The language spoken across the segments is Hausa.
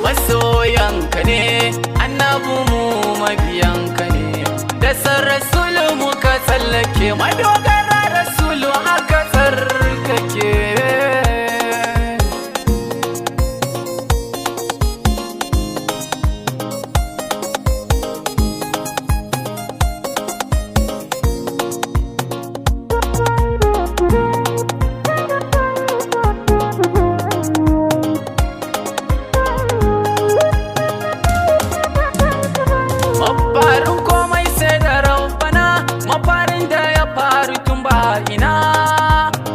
Masoyanka ne, annabu mu mabiyanka ne, da san rasulu muka tsallake, madogara rasulu aka tsarkake. Mafarin komai sai da rabbana, mafarin da ya faru tun ba ina,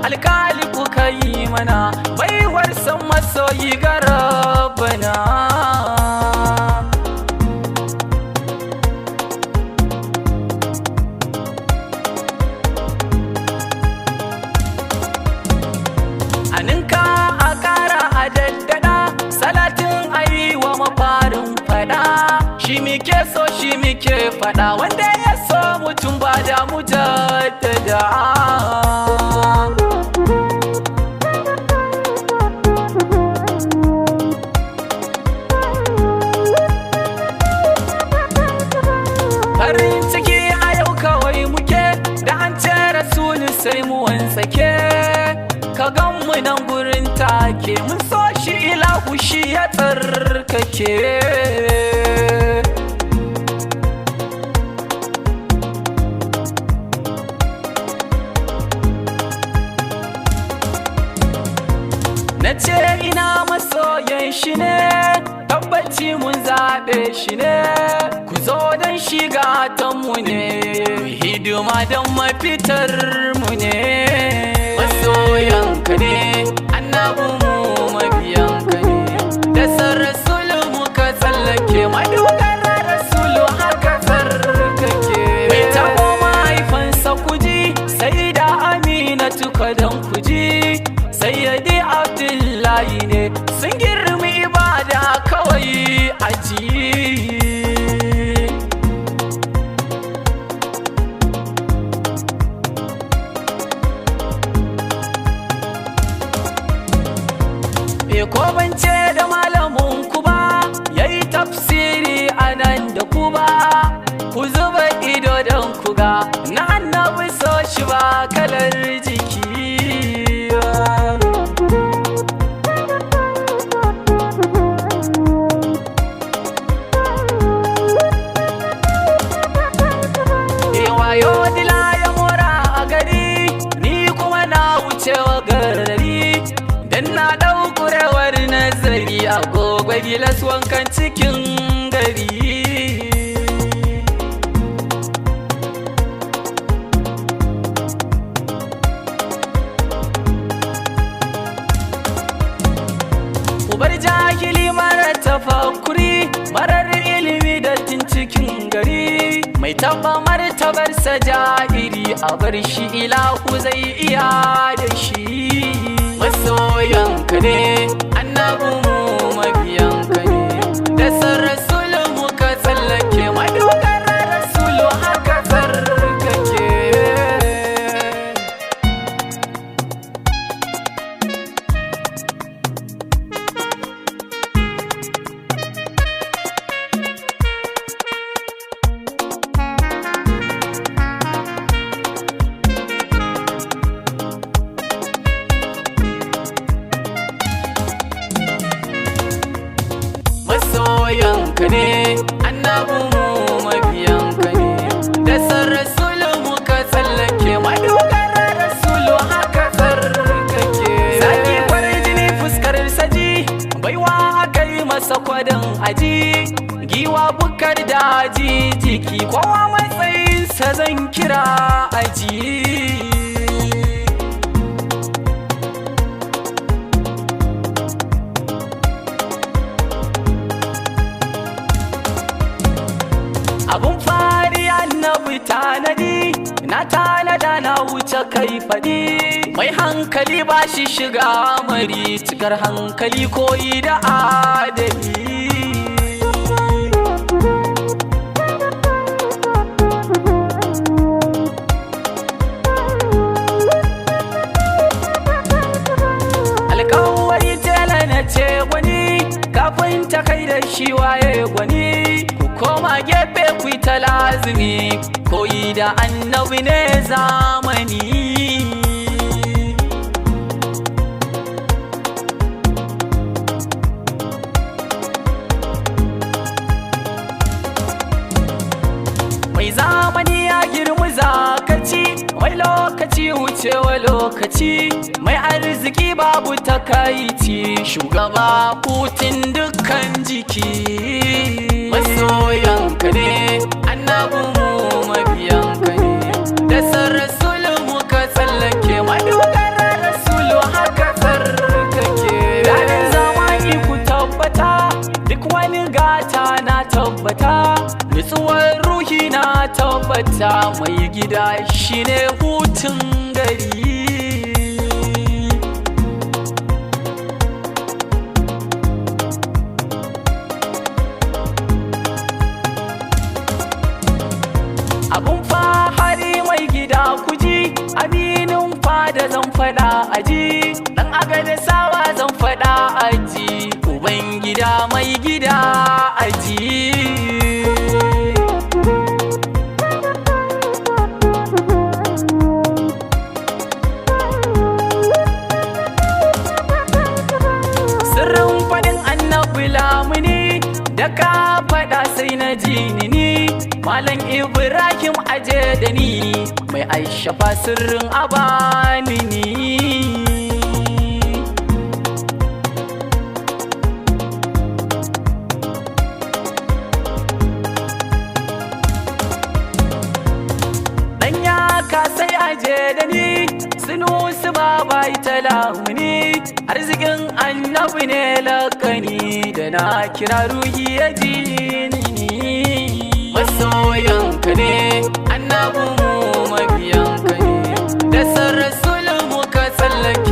alkali kuka yi mana baiwar san masoyi ga rabbana. Aninka a ƙara a daddada, salatin ayi wa mafarin fada, shi muke so shi muke fada, wanda ya so mutum ba da mu jaddada. Farin ciki a yau kawai muke, da an ce rasulu sai mu wansake, ka gan mu nan gurin take, mun so shi ilahu shi ya tsarkake. Na ce ina masoyan shi ne, tabbaci mun zaɓe shi ne, ku zo don shiga mu ne, hidima don mafitar mu ne. Masoyanka ne, annabu mu mabiyanka ne, da san rasulu muka tsallake, madogara rasulu haka tsarkake. Mai tabo mahaifansa kuji, sai da Aminatu kadan kuji, sayyadi Abdullahi ne, sun girmi ibada kawai aji. Ko bance da malamin ku ba, yayi tafsiri anan da ku ba, ku zuba ido don ku ga, na annabi so shi ba kalar jiki. Wayo dila ya mora a gari, ni kuma na wucewa garari, dan na ɗaukurewar nazari, agogo gilas wankan cikin gari. Ubar jahili marar tafakuri, marar ilimi dattin cikin gari, mai taba martabarsa ja'iri, a bar shi ilahu zai iya da shi. Masoyanka ne, annabu mu mabiyanka ne, da san rasulu muka tsallake, madogara rasulu haka tsarkake. Masoyanka ne, annabu mu mabiyanka ne, da san rasulu muka tsallake, madogara rasulu haka tsarkake. Zaki kwarai jini fuskar saji, baiwa aka yi masa kwadon aji, giwa bukar daji jiki, kowa matsayinsa zan kira aji. Abun fari annabi tanadi, na tanada na wuce kai faɗi, mai hankali ba shi shiga mari, cikar hankali koyi da adali. da kai da shi waye gwani, ku koma gefe ku yi ta lazumi, koyi da annabi ne zamani. Mai zamani ya girmi zakaci, mai lokaci wucewa lokaci, mai arziki babu takaici, shugaba hutun dukkan jiki. Masoyanka ne annabi mu mabiyanka ne, da san rasulu muka tsallake, madogara rasulu haka tsarkake. Daɗin zamani ku tabbata, duk wani gata na tabbata, nutsuwar ruhi na tabbata, mai gida shine hutun gari. Abun fahari mai gida kuji, aminin fada zan fada aji, dan agada sawa zan fada aji, uban gida mai gida aji. Sirrin fadin annabi lamuni, da ka fada sai na jini ni, Malam Ibrahim aje da ni, mai Aisha fa sirrin abani ni. Danya ka sai aje da ni, Sunusi baba ita lamuni, arzikin annabi ne lakani, da na kira ruhi ya ji ni. Masoyanka ne annabi mu mabiyanka ne, da san rasulu muka tsallake.